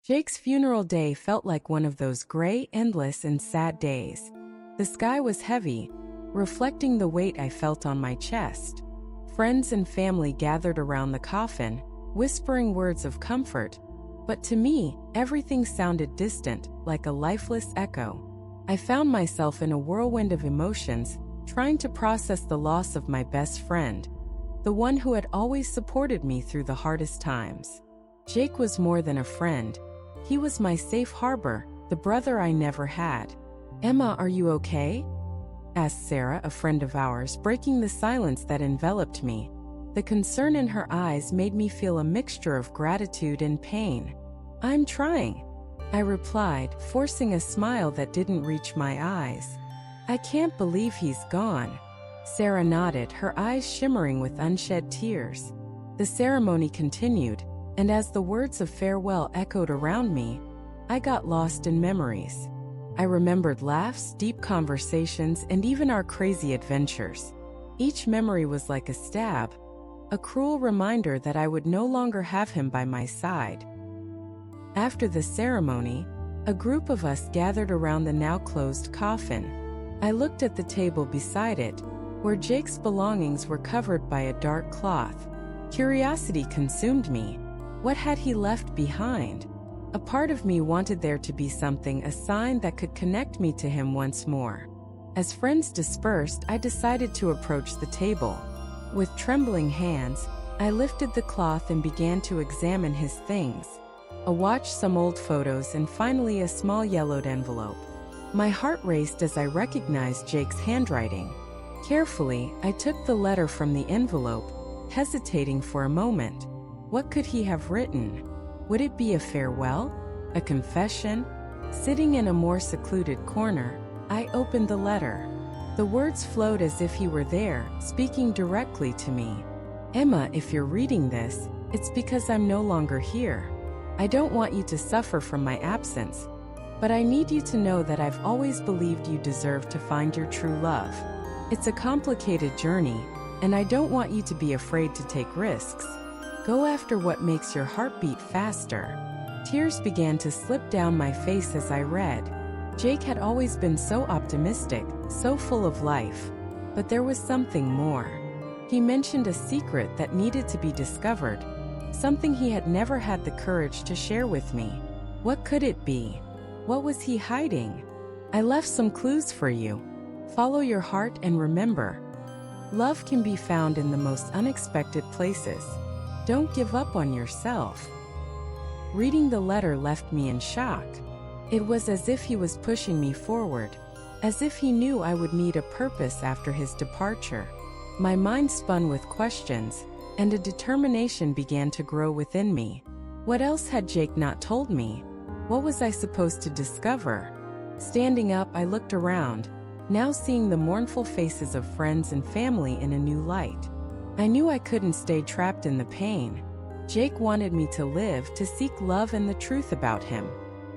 Jake's funeral day felt like one of those gray, endless, and sad days. The sky was heavy, reflecting the weight I felt on my chest. Friends and family gathered around the coffin, whispering words of comfort, but to me, everything sounded distant, like a lifeless echo. I found myself in a whirlwind of emotions, trying to process the loss of my best friend, the one who had always supported me through the hardest times. Jake was more than a friend. He was my safe harbor, the brother I never had. "Emma, are you okay?" asked Sarah, a friend of ours, breaking the silence that enveloped me. The concern in her eyes made me feel a mixture of gratitude and pain. "I'm trying," I replied, forcing a smile that didn't reach my eyes. "I can't believe he's gone." Sarah nodded, her eyes shimmering with unshed tears. The ceremony continued, and as the words of farewell echoed around me, I got lost in memories. I remembered laughs, deep conversations, and even our crazy adventures. Each memory was like a stab, a cruel reminder that I would no longer have him by my side. After the ceremony, a group of us gathered around the now closed coffin. I looked at the table beside it, where Jake's belongings were covered by a dark cloth. Curiosity consumed me. What had he left behind? A part of me wanted there to be something, a sign that could connect me to him once more. As friends dispersed, I decided to approach the table. With trembling hands, I lifted the cloth and began to examine his things. A watch, some old photos, and finally a small yellowed envelope. My heart raced as I recognized Jake's handwriting. Carefully, I took the letter from the envelope, hesitating for a moment. What could he have written? Would it be a farewell? A confession? Sitting in a more secluded corner, I opened the letter. The words flowed as if he were there, speaking directly to me. "Emma, if you're reading this, it's because I'm no longer here. I don't want you to suffer from my absence, but I need you to know that I've always believed you deserve to find your true love. It's a complicated journey, and I don't want you to be afraid to take risks. Go after what makes your heart beat faster." Tears began to slip down my face as I read. Jake had always been so optimistic, so full of life. But there was something more. He mentioned a secret that needed to be discovered, something he had never had the courage to share with me. What could it be? What was he hiding? "I left some clues for you. Follow your heart and remember, love can be found in the most unexpected places. Don't give up on yourself." Reading the letter left me in shock. It was as if he was pushing me forward, as if he knew I would need a purpose after his departure. My mind spun with questions, and a determination began to grow within me. What else had Jake not told me? What was I supposed to discover? Standing up, I looked around, now seeing the mournful faces of friends and family in a new light. I knew I couldn't stay trapped in the pain. Jake wanted me to live, to seek love and the truth about him,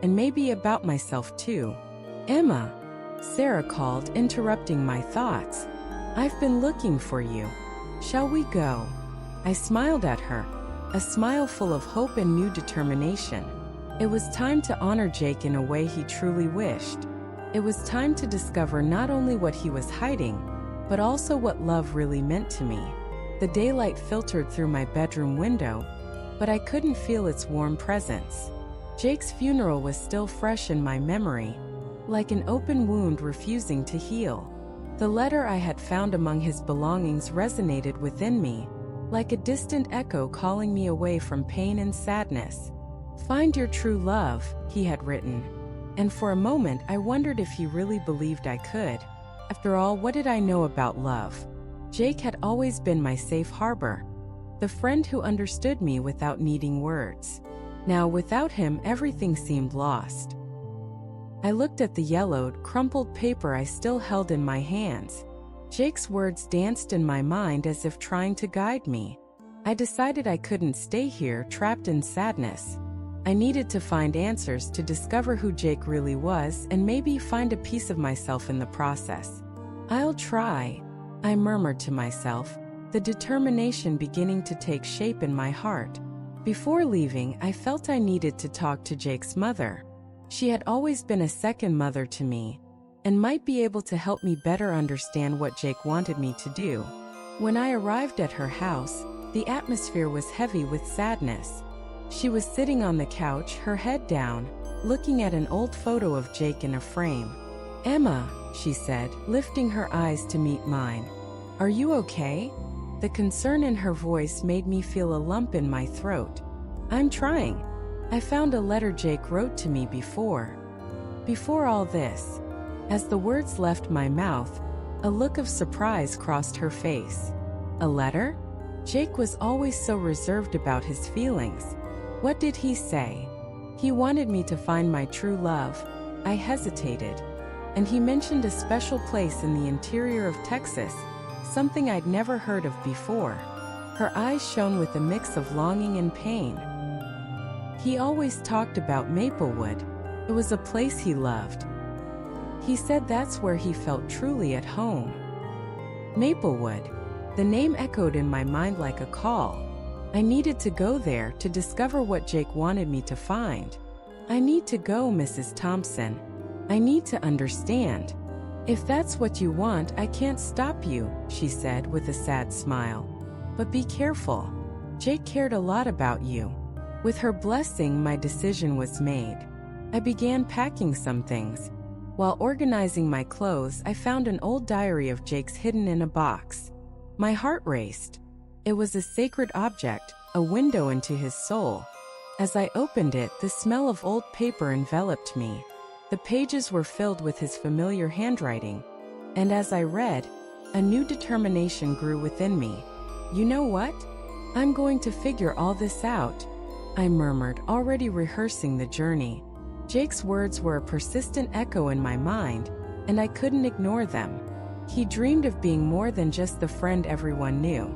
and maybe about myself too. "Emma," Sarah called, interrupting my thoughts. "I've been looking for you. Shall we go?" I smiled at her, a smile full of hope and new determination. It was time to honor Jake in a way he truly wished. It was time to discover not only what he was hiding, but also what love really meant to me. The daylight filtered through my bedroom window, but I couldn't feel its warm presence. Jake's funeral was still fresh in my memory, like an open wound refusing to heal. The letter I had found among his belongings resonated within me, like a distant echo calling me away from pain and sadness. "Find your true love," he had written. And for a moment I wondered if he really believed I could. After all, what did I know about love? Jake had always been my safe harbor, the friend who understood me without needing words. Now, without him, everything seemed lost. I looked at the yellowed, crumpled paper I still held in my hands. Jake's words danced in my mind as if trying to guide me. I decided I couldn't stay here, trapped in sadness. I needed to find answers, to discover who Jake really was, and maybe find a piece of myself in the process. "I'll try," I murmured to myself, the determination beginning to take shape in my heart. Before leaving, I felt I needed to talk to Jake's mother. She had always been a second mother to me, and might be able to help me better understand what Jake wanted me to do. When I arrived at her house, the atmosphere was heavy with sadness. She was sitting on the couch, her head down, looking at an old photo of Jake in a frame. "Emma," she said, lifting her eyes to meet mine. "Are you okay?" The concern in her voice made me feel a lump in my throat. "I'm trying. I found a letter Jake wrote to me before all this." As the words left my mouth, a look of surprise crossed her face. "A letter?" Jake was always so reserved about his feelings. "What did he say?" "He wanted me to find my true love." I hesitated. "And he mentioned a special place in the interior of Texas, something I'd never heard of before." Her eyes shone with a mix of longing and pain. "He always talked about Maplewood. It was a place he loved. He said that's where he felt truly at home." Maplewood. The name echoed in my mind like a call. I needed to go there to discover what Jake wanted me to find. "I need to go, Mrs. Thompson. I need to understand." "If that's what you want, I can't stop you," she said with a sad smile. "But be careful. Jake cared a lot about you." With her blessing, my decision was made. I began packing some things. While organizing my clothes, I found an old diary of Jake's hidden in a box. My heart raced. It was a sacred object, a window into his soul. As I opened it, the smell of old paper enveloped me. The pages were filled with his familiar handwriting. And as I read, a new determination grew within me. "You know what? I'm going to figure all this out," I murmured, already rehearsing the journey. Jake's words were a persistent echo in my mind, and I couldn't ignore them. He dreamed of being more than just the friend everyone knew.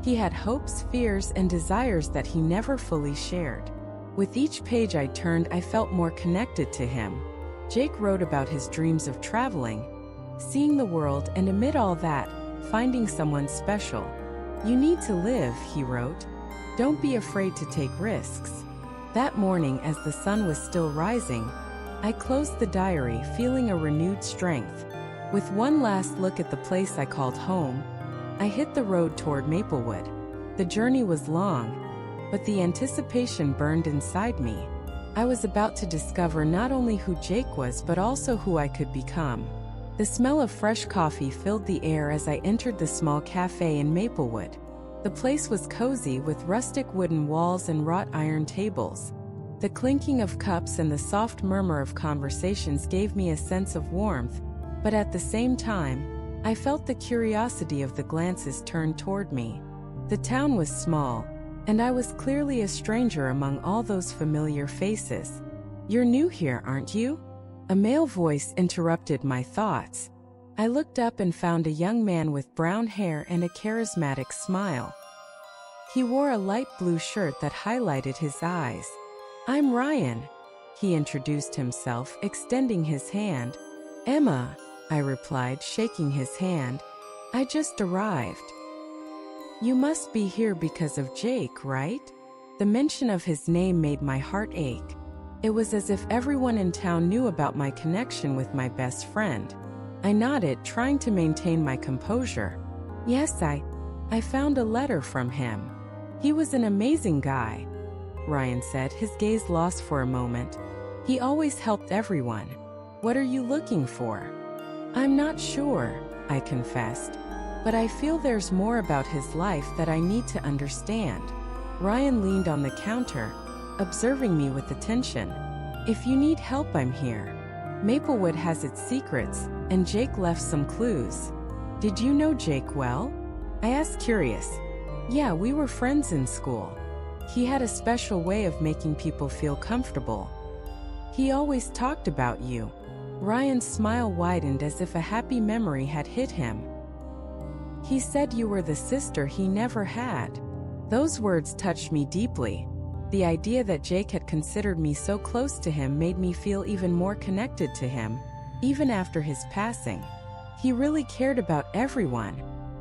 He had hopes, fears, and desires that he never fully shared. With each page I turned, I felt more connected to him. Jake wrote about his dreams of traveling, seeing the world, and amid all that, finding someone special. "You need to live," he wrote. "Don't be afraid to take risks." That morning, as the sun was still rising, I closed the diary, feeling a renewed strength. With one last look at the place I called home, I hit the road toward Maplewood. The journey was long, but the anticipation burned inside me. I was about to discover not only who Jake was but also who I could become. The smell of fresh coffee filled the air as I entered the small cafe in Maplewood. The place was cozy with rustic wooden walls and wrought iron tables. The clinking of cups and the soft murmur of conversations gave me a sense of warmth, but at the same time, I felt the curiosity of the glances turned toward me. The town was small, and I was clearly a stranger among all those familiar faces. "You're new here, aren't you?" A male voice interrupted my thoughts. I looked up and found a young man with brown hair and a charismatic smile. He wore a light blue shirt that highlighted his eyes. "I'm Ryan," he introduced himself, extending his hand. "Emma," I replied, shaking his hand. "I just arrived." "You must be here because of Jake, right?" The mention of his name made my heart ache. It was as if everyone in town knew about my connection with my best friend. I nodded, trying to maintain my composure. "Yes, I found a letter from him. He was an amazing guy," Ryan said, his gaze lost for a moment. "He always helped everyone." "What are you looking for?" "I'm not sure," I confessed. "But I feel there's more about his life that I need to understand." Ryan leaned on the counter, observing me with attention. "If you need help, I'm here. Maplewood has its secrets, and Jake left some clues." "Did you know Jake well?" I asked, curious. "Yeah, we were friends in school. He had a special way of making people feel comfortable. He always talked about you." Ryan's smile widened as if a happy memory had hit him. "He said you were the sister he never had." Those words touched me deeply. The idea that Jake had considered me so close to him made me feel even more connected to him, even after his passing. "He really cared about everyone,"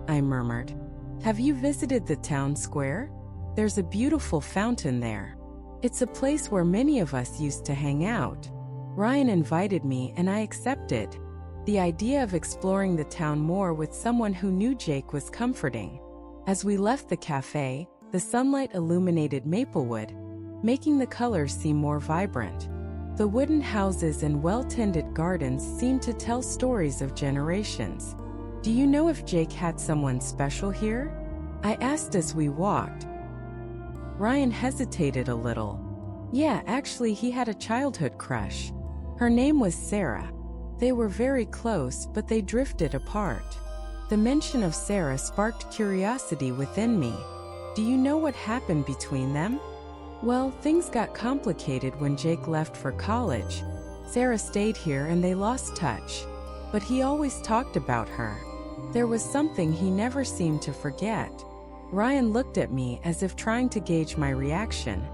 I murmured. "Have you visited the town square?" There's a beautiful fountain there. It's a place where many of us used to hang out. Ryan invited me and I accepted. The idea of exploring the town more with someone who knew Jake was comforting. As we left the cafe, the sunlight illuminated Maplewood, making the colors seem more vibrant. The wooden houses and well-tended gardens seemed to tell stories of generations. Do you know if Jake had someone special here? I asked as we walked. Ryan hesitated a little. Yeah, actually he had a childhood crush. Her name was Sarah. They were very close, but they drifted apart. The mention of Sarah sparked curiosity within me. Do you know what happened between them? Well, things got complicated when Jake left for college. Sarah stayed here and they lost touch. But he always talked about her. There was something he never seemed to forget. Ryan looked at me as if trying to gauge my reaction.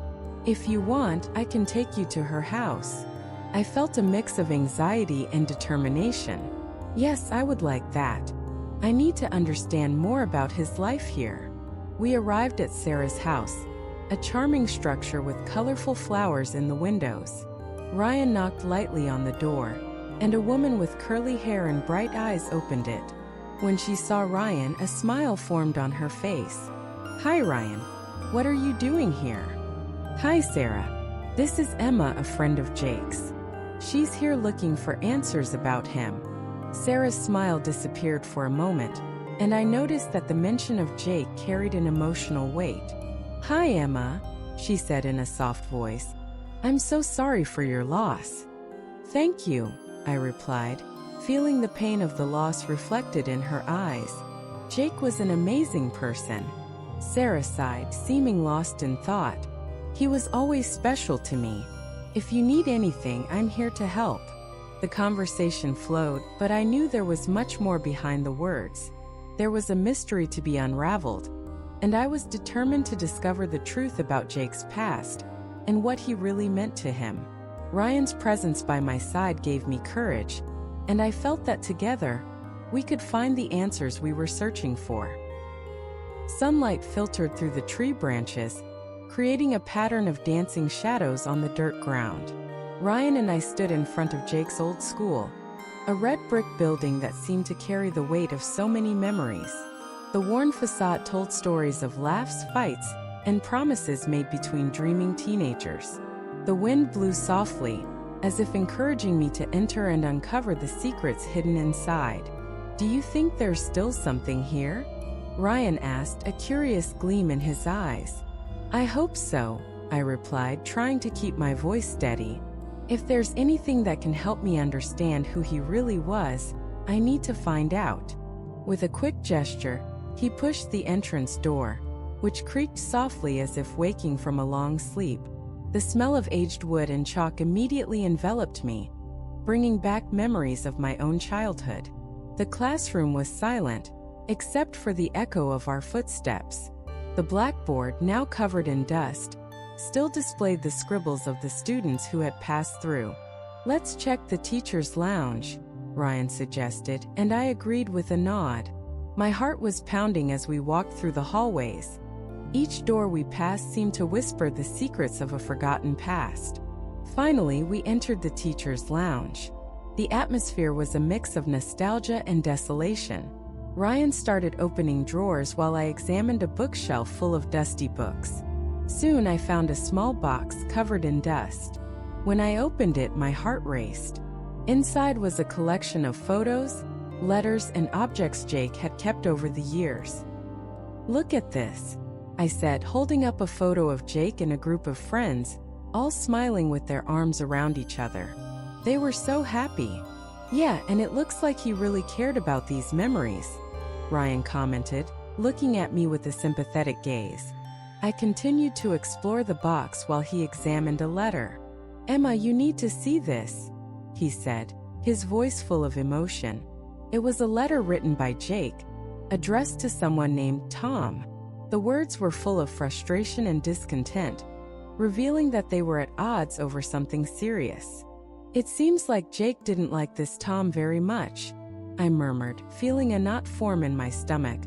If you want, I can take you to her house. I felt a mix of anxiety and determination. Yes, I would like that. I need to understand more about his life here. We arrived at Sarah's house, a charming structure with colorful flowers in the windows. Ryan knocked lightly on the door, and a woman with curly hair and bright eyes opened it. When she saw Ryan, a smile formed on her face. Hi, Ryan. What are you doing here? Hi, Sarah. This is Emma, a friend of Jake's. She's here looking for answers about him. Sarah's smile disappeared for a moment, and I noticed that the mention of Jake carried an emotional weight. Hi, Emma, she said in a soft voice. I'm so sorry for your loss. Thank you, I replied, feeling the pain of the loss reflected in her eyes. Jake was an amazing person. Sarah sighed, seeming lost in thought. He was always special to me. If you need anything, I'm here to help. The conversation flowed, but I knew there was much more behind the words. There was a mystery to be unraveled, and I was determined to discover the truth about Jake's past and what he really meant to him. Ryan's presence by my side gave me courage, and I felt that together, we could find the answers we were searching for. Sunlight filtered through the tree branches, creating a pattern of dancing shadows on the dirt ground. Ryan and I stood in front of Jake's old school, a red brick building that seemed to carry the weight of so many memories. The worn facade told stories of laughs, fights, and promises made between dreaming teenagers. The wind blew softly, as if encouraging me to enter and uncover the secrets hidden inside. Do you think there's still something here? Ryan asked, a curious gleam in his eyes. I hope so, I replied, trying to keep my voice steady. If there's anything that can help me understand who he really was, I need to find out. With a quick gesture, he pushed the entrance door, which creaked softly as if waking from a long sleep. The smell of aged wood and chalk immediately enveloped me, bringing back memories of my own childhood. The classroom was silent, except for the echo of our footsteps. The blackboard, now covered in dust, still displayed the scribbles of the students who had passed through. Let's check the teacher's lounge, Ryan suggested, and I agreed with a nod. My heart was pounding as we walked through the hallways. Each door we passed seemed to whisper the secrets of a forgotten past. Finally, we entered the teacher's lounge. The atmosphere was a mix of nostalgia and desolation. Ryan started opening drawers while I examined a bookshelf full of dusty books. Soon I found a small box covered in dust. When I opened it, my heart raced. Inside was a collection of photos, letters, and objects Jake had kept over the years. Look at this, I said, holding up a photo of Jake and a group of friends, all smiling with their arms around each other. They were so happy. Yeah, and it looks like he really cared about these memories, Ryan commented, looking at me with a sympathetic gaze. I continued to explore the box while he examined a letter. Emma, you need to see this, he said, his voice full of emotion. It was a letter written by Jake, addressed to someone named Tom. The words were full of frustration and discontent, revealing that they were at odds over something serious. It seems like Jake didn't like this Tom very much, I murmured, feeling a knot form in my stomach.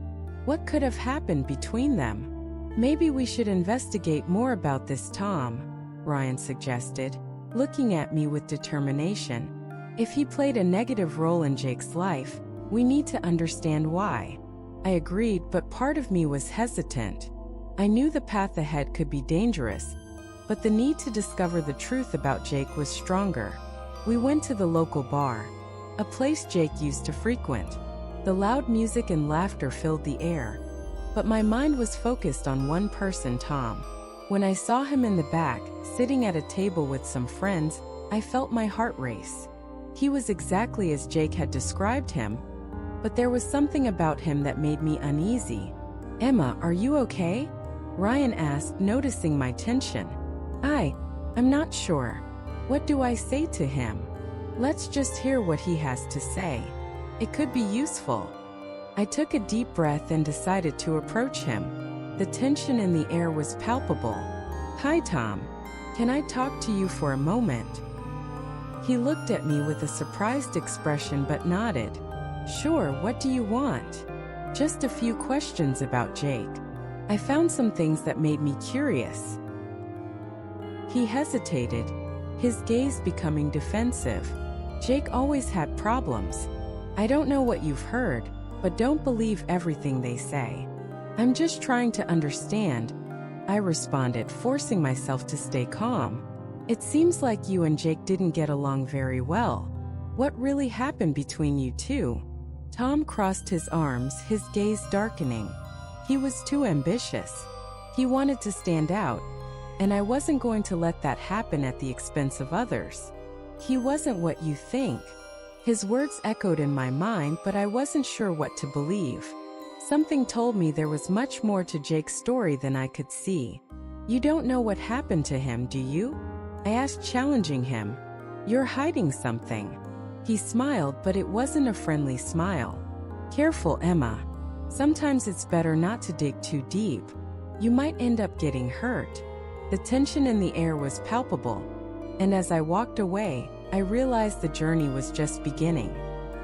What could have happened between them? Maybe we should investigate more about this Tom, Ryan suggested, looking at me with determination. If he played a negative role in Jake's life, we need to understand why. I agreed, but part of me was hesitant. I knew the path ahead could be dangerous, but the need to discover the truth about Jake was stronger. We went to the local bar, a place Jake used to frequent. The loud music and laughter filled the air, but my mind was focused on one person, Tom. When I saw him in the back, sitting at a table with some friends, I felt my heart race. He was exactly as Jake had described him, but there was something about him that made me uneasy. "Emma, are you okay?" Ryan asked, noticing my tension. I'm not sure. What do I say to him? Let's just hear what he has to say. It could be useful. I took a deep breath and decided to approach him. The tension in the air was palpable. "Hi, Tom. Can I talk to you for a moment?" He looked at me with a surprised expression but nodded. "Sure, what do you want?" "Just a few questions about Jake. I found some things that made me curious." He hesitated, his gaze becoming defensive. "Jake always had problems. I don't know what you've heard, but don't believe everything they say." "I'm just trying to understand," I responded, forcing myself to stay calm. "It seems like you and Jake didn't get along very well. What really happened between you two?" Tom crossed his arms, his gaze darkening. He was too ambitious. He wanted to stand out, and I wasn't going to let that happen at the expense of others. "He wasn't what you think." His words echoed in my mind, but I wasn't sure what to believe. Something told me there was much more to Jake's story than I could see. "You don't know what happened to him, do you?" I asked, challenging him. "You're hiding something." He smiled, but it wasn't a friendly smile. "Careful, Emma. Sometimes it's better not to dig too deep. You might end up getting hurt." The tension in the air was palpable, and as I walked away, I realized the journey was just beginning.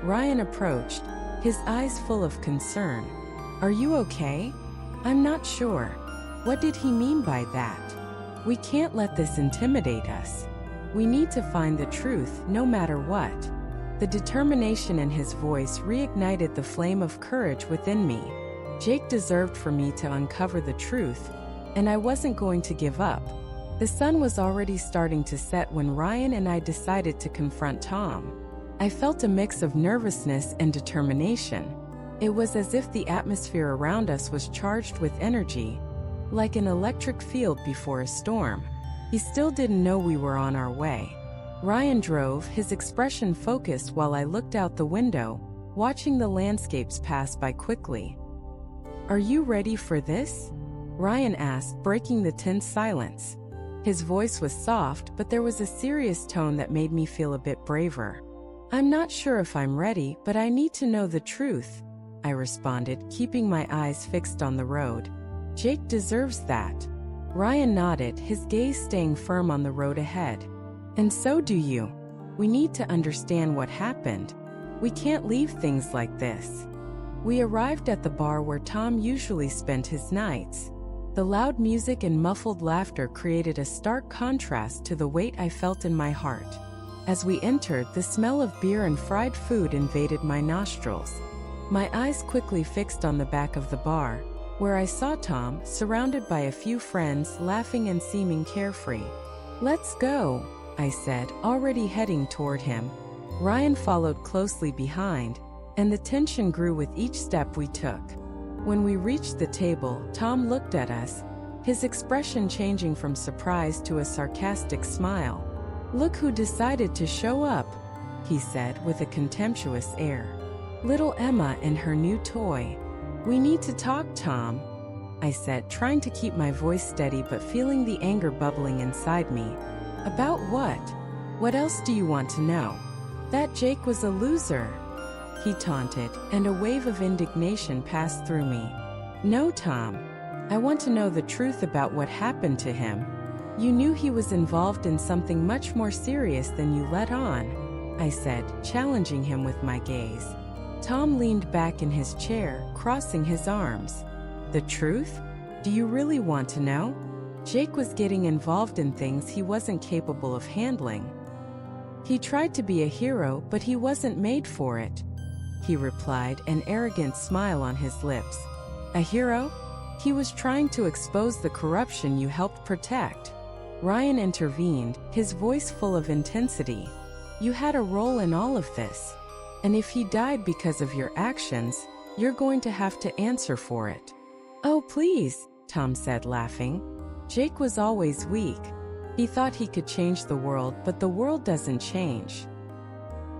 Ryan approached, his eyes full of concern. "Are you okay?" "I'm not sure. What did he mean by that?" "We can't let this intimidate us. We need to find the truth, no matter what." The determination in his voice reignited the flame of courage within me. Jake deserved for me to uncover the truth, and I wasn't going to give up. The sun was already starting to set when Ryan and I decided to confront Tom. I felt a mix of nervousness and determination. It was as if the atmosphere around us was charged with energy, like an electric field before a storm. He still didn't know we were on our way. Ryan drove, his expression focused while I looked out the window, watching the landscapes pass by quickly. "Are you ready for this?" Ryan asked, breaking the tense silence. His voice was soft, but there was a serious tone that made me feel a bit braver. "I'm not sure if I'm ready, but I need to know the truth," I responded, keeping my eyes fixed on the road. "Jake deserves that." Ryan nodded, his gaze staying firm on the road ahead. "And so do you. We need to understand what happened. We can't leave things like this." We arrived at the bar where Tom usually spent his nights. The loud music and muffled laughter created a stark contrast to the weight I felt in my heart. As we entered, the smell of beer and fried food invaded my nostrils. My eyes quickly fixed on the back of the bar, where I saw Tom, surrounded by a few friends, laughing and seeming carefree. "Let's go," I said, already heading toward him. Ryan followed closely behind, and the tension grew with each step we took. When we reached the table, Tom looked at us, his expression changing from surprise to a sarcastic smile. "Look who decided to show up," he said with a contemptuous air. "Little Emma and her new toy." "We need to talk, Tom," I said, trying to keep my voice steady but feeling the anger bubbling inside me. "About what? What else do you want to know?" "That Jake was a loser," he taunted, and a wave of indignation passed through me. "No, Tom. I want to know the truth about what happened to him. You knew he was involved in something much more serious than you let on," I said, challenging him with my gaze. Tom leaned back in his chair, crossing his arms. "The truth? Do you really want to know? Jake was getting involved in things he wasn't capable of handling. He tried to be a hero, but he wasn't made for it, he replied, an arrogant smile on his lips. A hero? He was trying to expose the corruption you helped protect. Ryan intervened, his voice full of intensity. You had a role in all of this. And if he died because of your actions, you're going to have to answer for it. Oh, please, Tom said, laughing. Jake was always weak. He thought he could change the world, but the world doesn't change.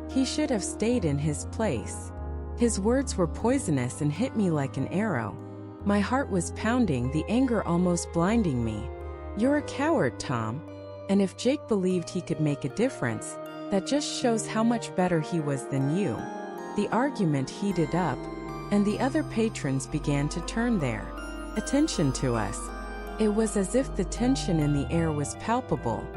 He should have stayed in his place. His words were poisonous and hit me like an arrow. My heart was pounding, the anger almost blinding me. You're a coward, Tom. And if Jake believed he could make a difference, that just shows how much better he was than you. The argument heated up, and the other patrons began to turn their attention to us. It was as if the tension in the air was palpable.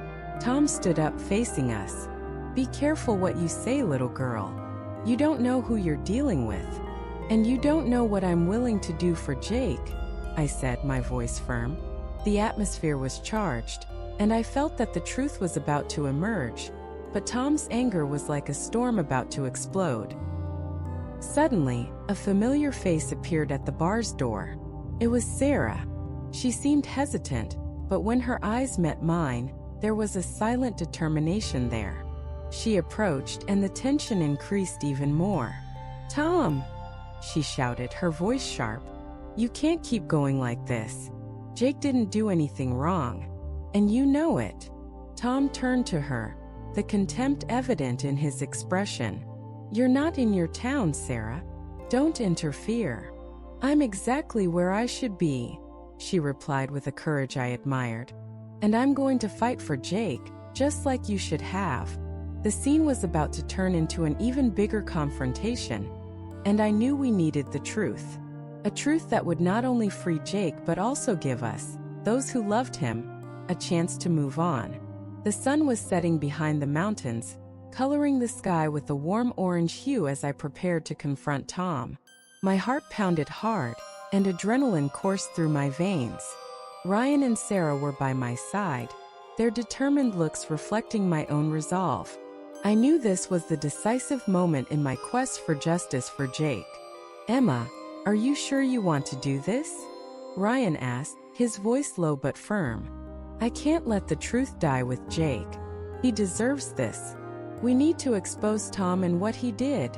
Tom stood up, facing us. Be careful what you say, little girl. You don't know who you're dealing with. And you don't know what I'm willing to do for Jake, I said, my voice firm. The atmosphere was charged, and I felt that the truth was about to emerge. But Tom's anger was like a storm about to explode. Suddenly, a familiar face appeared at the bar's door. It was Sarah. She seemed hesitant, but when her eyes met mine, there was a silent determination there. She approached, and the tension increased even more. Tom! She shouted, her voice sharp. You can't keep going like this. Jake didn't do anything wrong. And you know it. Tom turned to her, the contempt evident in his expression. You're not in your town, Sarah. Don't interfere. I'm exactly where I should be, she replied with a courage I admired. And I'm going to fight for Jake, just like you should have. The scene was about to turn into an even bigger confrontation, and I knew we needed the truth. A truth that would not only free Jake but also give us, those who loved him, a chance to move on. The sun was setting behind the mountains, coloring the sky with a warm orange hue as I prepared to confront Tom. My heart pounded hard, and adrenaline coursed through my veins. Ryan and Sarah were by my side, their determined looks reflecting my own resolve. I knew this was the decisive moment in my quest for justice for Jake. Emma, are you sure you want to do this? Ryan asked, his voice low but firm. I can't let the truth die with Jake. He deserves this. We need to expose Tom and what he did,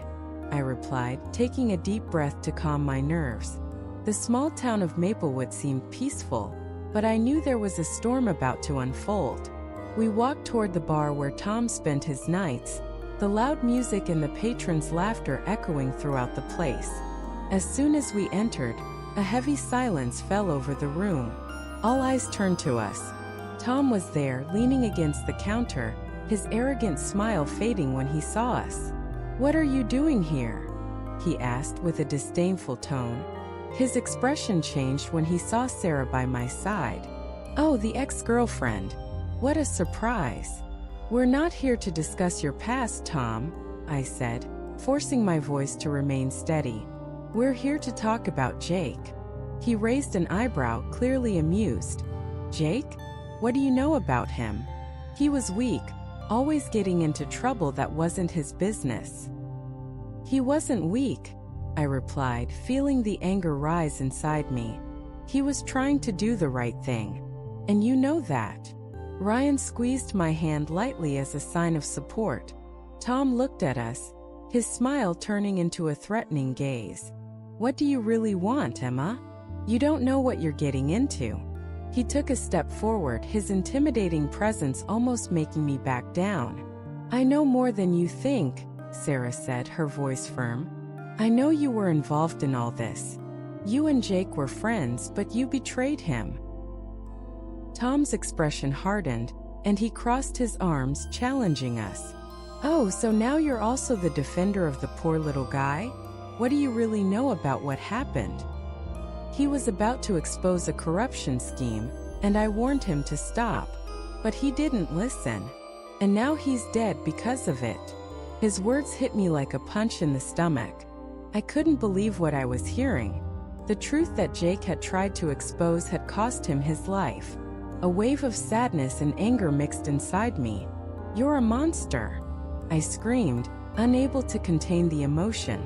I replied, taking a deep breath to calm my nerves. The small town of Maplewood seemed peaceful, but I knew there was a storm about to unfold. We walked toward the bar where Tom spent his nights, the loud music and the patrons' laughter echoing throughout the place. As soon as we entered, a heavy silence fell over the room. All eyes turned to us. Tom was there, leaning against the counter, his arrogant smile fading when he saw us. What are you doing here? He asked with a disdainful tone. His expression changed when he saw Sarah by my side. Oh, the ex-girlfriend. What a surprise. We're not here to discuss your past, Tom, I said, forcing my voice to remain steady. We're here to talk about Jake. He raised an eyebrow, clearly amused. Jake? What do you know about him? He was weak, always getting into trouble that wasn't his business. He wasn't weak, I replied, feeling the anger rise inside me. He was trying to do the right thing. And you know that. Ryan squeezed my hand lightly as a sign of support. Tom looked at us, his smile turning into a threatening gaze. What do you really want, Emma? You don't know what you're getting into. He took a step forward, his intimidating presence almost making me back down. I know more than you think, Sarah said, her voice firm. I know you were involved in all this. You and Jake were friends, but you betrayed him. Tom's expression hardened, and he crossed his arms, challenging us. Oh, so now you're also the defender of the poor little guy? What do you really know about what happened? He was about to expose a corruption scheme, and I warned him to stop. But he didn't listen. And now he's dead because of it. His words hit me like a punch in the stomach. I couldn't believe what I was hearing. The truth that Jake had tried to expose had cost him his life. A wave of sadness and anger mixed inside me. "You're a monster!" I screamed, unable to contain the emotion.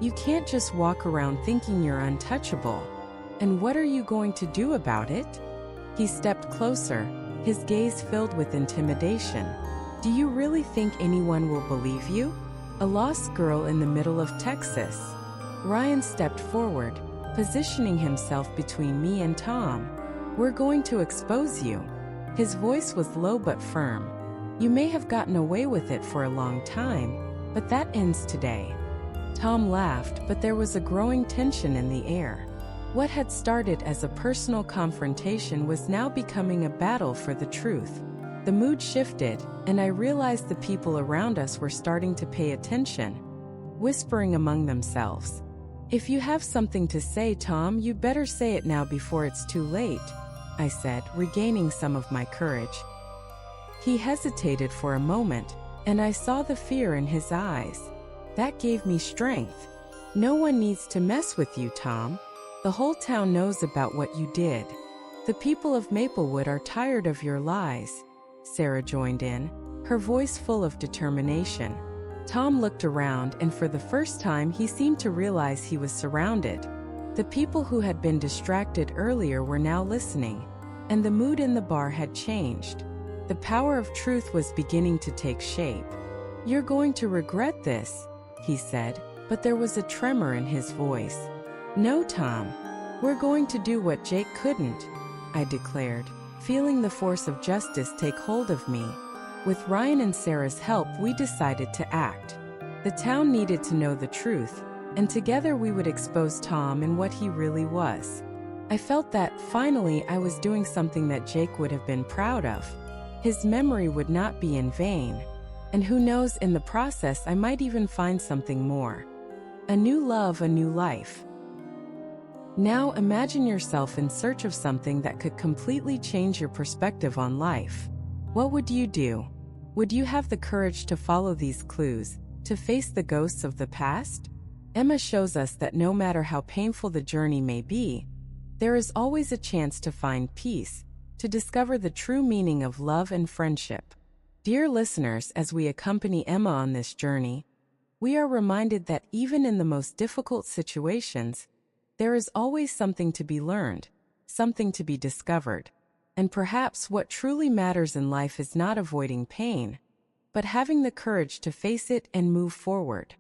"You can't just walk around thinking you're untouchable. And what are you going to do about it?" He stepped closer, his gaze filled with intimidation. "Do you really think anyone will believe you? A lost girl in the middle of Texas." Ryan stepped forward, positioning himself between me and Tom. "We're going to expose you." His voice was low but firm. "You may have gotten away with it for a long time, but that ends today." Tom laughed, but there was a growing tension in the air. What had started as a personal confrontation was now becoming a battle for the truth. The mood shifted, and I realized the people around us were starting to pay attention, whispering among themselves. "If you have something to say, Tom, you'd better say it now before it's too late," I said, regaining some of my courage. He hesitated for a moment, and I saw the fear in his eyes. That gave me strength. "No one needs to mess with you, Tom. The whole town knows about what you did. The people of Maplewood are tired of your lies." Sarah joined in, her voice full of determination. Tom looked around, and for the first time he seemed to realize he was surrounded. The people who had been distracted earlier were now listening, and the mood in the bar had changed. The power of truth was beginning to take shape. "You're going to regret this," he said, but there was a tremor in his voice. "No, Tom. We're going to do what Jake couldn't," I declared, feeling the force of justice take hold of me. With Ryan and Sarah's help, we decided to act. The town needed to know the truth, and together we would expose Tom and what he really was. I felt that, finally, I was doing something that Jake would have been proud of. His memory would not be in vain. And who knows, in the process I might even find something more. A new love, a new life. Now imagine yourself in search of something that could completely change your perspective on life. What would you do? Would you have the courage to follow these clues, to face the ghosts of the past? Emma shows us that no matter how painful the journey may be, there is always a chance to find peace, to discover the true meaning of love and friendship. Dear listeners, as we accompany Emma on this journey, we are reminded that even in the most difficult situations, there is always something to be learned, something to be discovered. And perhaps what truly matters in life is not avoiding pain, but having the courage to face it and move forward.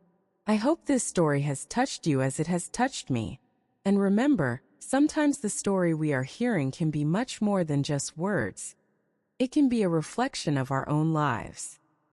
I hope this story has touched you as it has touched me. And remember, sometimes the story we are hearing can be much more than just words. It can be a reflection of our own lives.